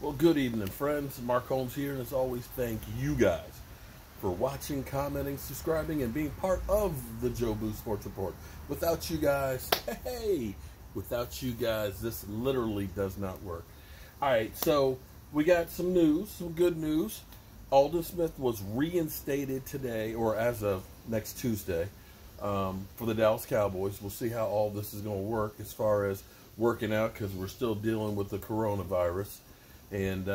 Well, good evening, friends. Mark Holmes here, and as always, thank you guys for watching, commenting, subscribing, and being part of the Joe Boo Sports Report. Without you guys, without you guys, this literally does not work. All right, so we got some news, some good news. Aldon Smith was reinstated today, or as of next Tuesday, for the Dallas Cowboys. We'll see how all this is going to work as far as working out, because we're still dealing with the coronavirus. And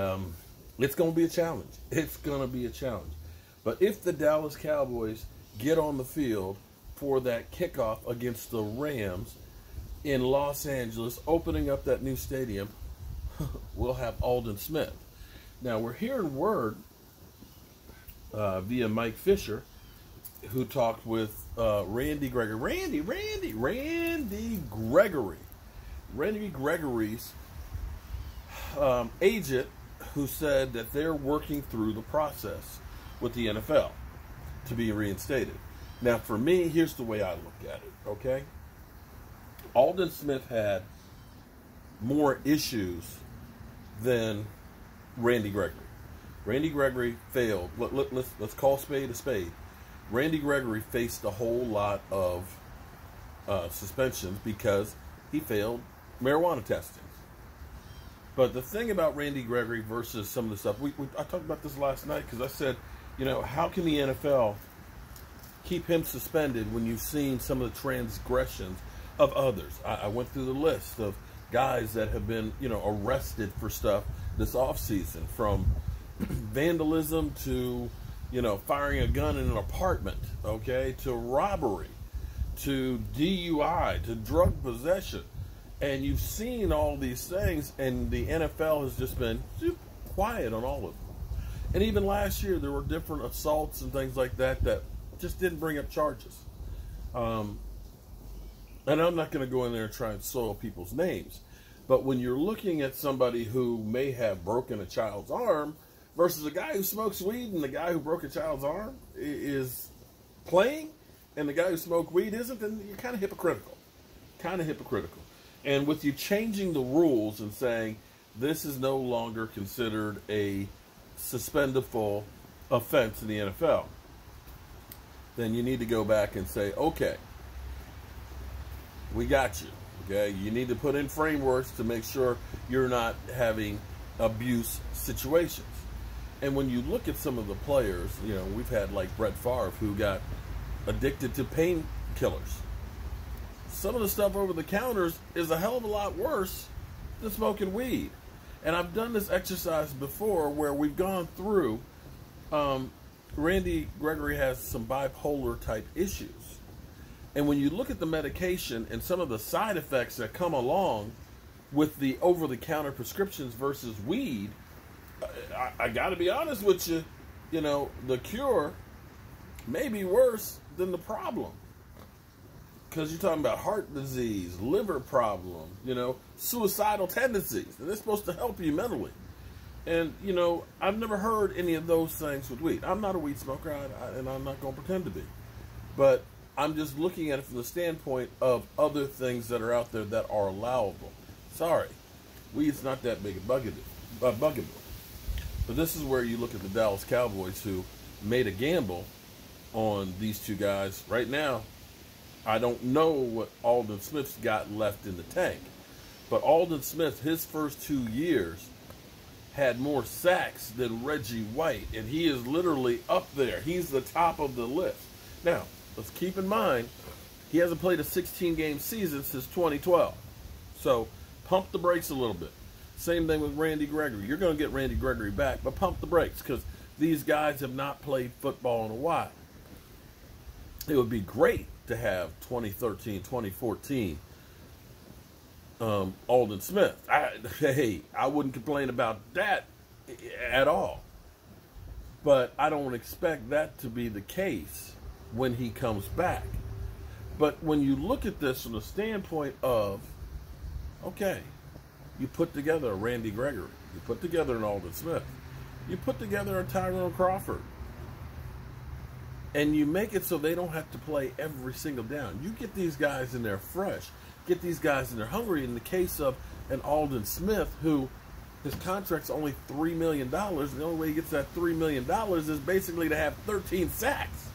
it's going to be a challenge. It's going to be a challenge. But if the Dallas Cowboys get on the field for that kickoff against the Rams in Los Angeles, opening up that new stadium, we'll have Aldon Smith. Now, we're hearing word via Mike Fisher, who talked with Randy Gregory. Randy Gregory. Randy Gregory's agent, who said that they're working through the process with the NFL to be reinstated. Now, for me, here's the way I look at it, okay? Aldon Smith had more issues than Randy Gregory. Randy Gregory failed. Let's call spade a spade. Randy Gregory faced a whole lot of suspensions because he failed marijuana testing. But the thing about Randy Gregory versus some of the stuff, I talked about this last night because I said, you know, how can the NFL keep him suspended when you've seen some of the transgressions of others? I went through the list of guys that have been, you know, arrested for stuff this offseason, from vandalism to, you know, firing a gun in an apartment, okay, to robbery, to DUI, to drug possession. And you've seen all these things, and the NFL has just been quiet on all of them. And even last year, there were different assaults and things like that that just didn't bring up charges. And I'm not going to go in there and try and soil people's names. But when you're looking at somebody who may have broken a child's arm versus a guy who smokes weed, and the guy who broke a child's arm is playing, and the guy who smoked weed isn't, then you're kind of hypocritical. Kind of hypocritical. And with you changing the rules and saying this is no longer considered a suspendable offense in the NFL, then you need to go back and say, okay, we got you. Okay, you need to put in frameworks to make sure you're not having abuse situations. And when you look at some of the players, you know, we've had like Brett Favre, who got addicted to painkillers. Some of the stuff over the counters is a hell of a lot worse than smoking weed. And I've done this exercise before where we've gone through, Randy Gregory has some bipolar type issues. And when you look at the medication and some of the side effects that come along with the over-the-counter prescriptions versus weed, I got to be honest with you, you know, the cure may be worse than the problem. Because you're talking about heart disease, liver problem, you know, suicidal tendencies. And they're supposed to help you mentally. And, you know, I've never heard any of those things with weed. I'm not a weed smoker, and I'm not going to pretend to be. But I'm just looking at it from the standpoint of other things that are out there that are allowable. Sorry, weed's not that big a bugaboo. But this is where you look at the Dallas Cowboys, who made a gamble on these two guys. Right now, I don't know what Aldon Smith's got left in the tank. But Aldon Smith, his first 2 years, had more sacks than Reggie White. And he is literally up there. He's the top of the list. Now, let's keep in mind, he hasn't played a 16-game season since 2012. So, pump the brakes a little bit. Same thing with Randy Gregory. You're going to get Randy Gregory back, but pump the brakes, because these guys have not played football in a while. It would be great to have 2013, 2014 Aldon Smith. I wouldn't complain about that at all. But I don't expect that to be the case when he comes back. But when you look at this from the standpoint of, okay, you put together a Randy Gregory, you put together an Aldon Smith, you put together a Tyrone Crawford, and you make it so they don't have to play every single down. You get these guys in there fresh, get these guys in there hungry. In the case of an Aldon Smith, who his contract's only $3 million. The only way he gets that $3 million is basically to have 13 sacks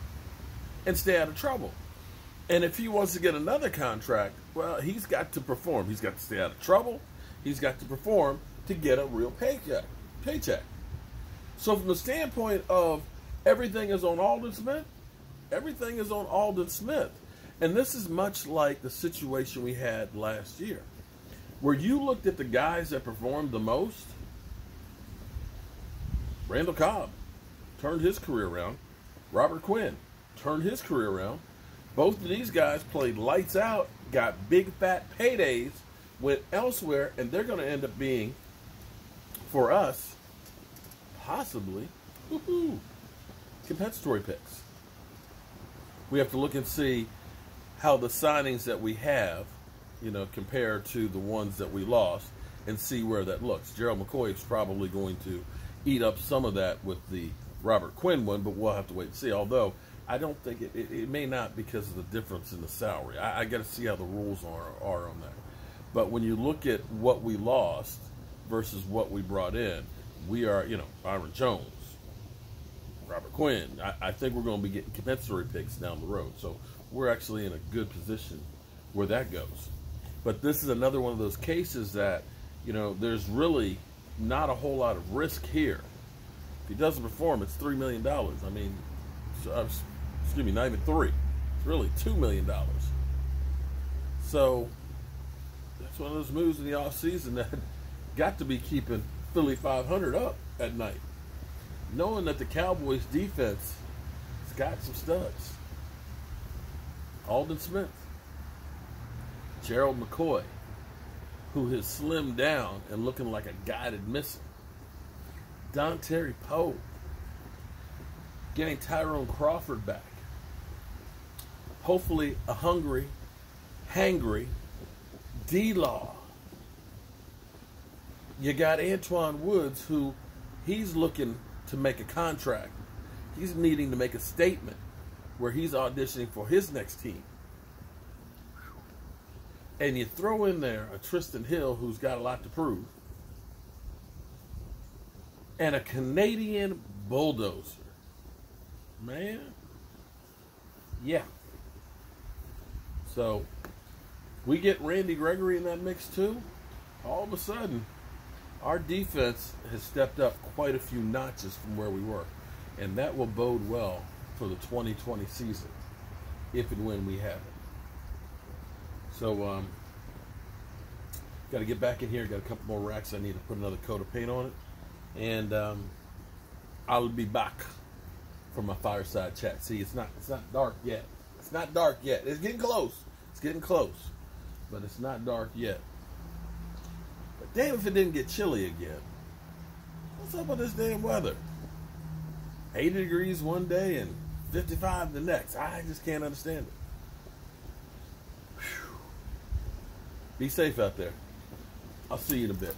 and stay out of trouble. And if he wants to get another contract, well, he's got to perform. He's got to stay out of trouble. He's got to perform to get a real paycheck. So from the standpoint of everything is on Aldon Smith, everything is on Aldon Smith. And this is much like the situation we had last year, where you looked at the guys that performed the most. Randall Cobb turned his career around. Robert Quinn turned his career around. Both of these guys played lights out, got big fat paydays, went elsewhere, and they're going to end up being, for us, possibly, compensatory picks. We have to look and see how the signings that we have, compare to the ones that we lost, and see where that looks. Gerald McCoy is probably going to eat up some of that with the Robert Quinn one, but we'll have to wait and see. Although I don't think it may not, because of the difference in the salary. I got to see how the rules are on that. But when you look at what we lost versus what we brought in, we are, Byron Jones, Robert Quinn. I think we're going to be getting compensatory picks down the road. So we're actually in a good position where that goes. But this is another one of those cases that, there's really not a whole lot of risk here. If he doesn't perform, it's $3 million. I mean, excuse me, not even three. It's really $2 million. So that's one of those moves in the offseason that got to be keeping Philly 500 up at night, knowing that the Cowboys defense has got some studs. Aldon Smith, Gerald McCoy, who has slimmed down and looking like a guided missile. Dontari Poe, getting Tyrone Crawford back. Hopefully a hangry D-Law. You got Antoine Woods, who he's looking to make a contract. He's needing to make a statement where he's auditioning for his next team. And you throw in there a Tristan Hill who's got a lot to prove, and a Canadian bulldozer. Man, yeah. So we get Randy Gregory in that mix too. All of a sudden, our defense has stepped up quite a few notches from where we were, and that will bode well for the 2020 season, if and when we have it. So, got to get back in here. Got a couple more racks. I need to put another coat of paint on it, and I'll be back for my fireside chat. See, it's not dark yet. It's not dark yet. It's getting close. It's getting close, but it's not dark yet. But damn, if it didn't get chilly again. What's up with this damn weather? 80 degrees one day and 55 the next. I just can't understand it. Whew. Be safe out there. I'll see you in a bit.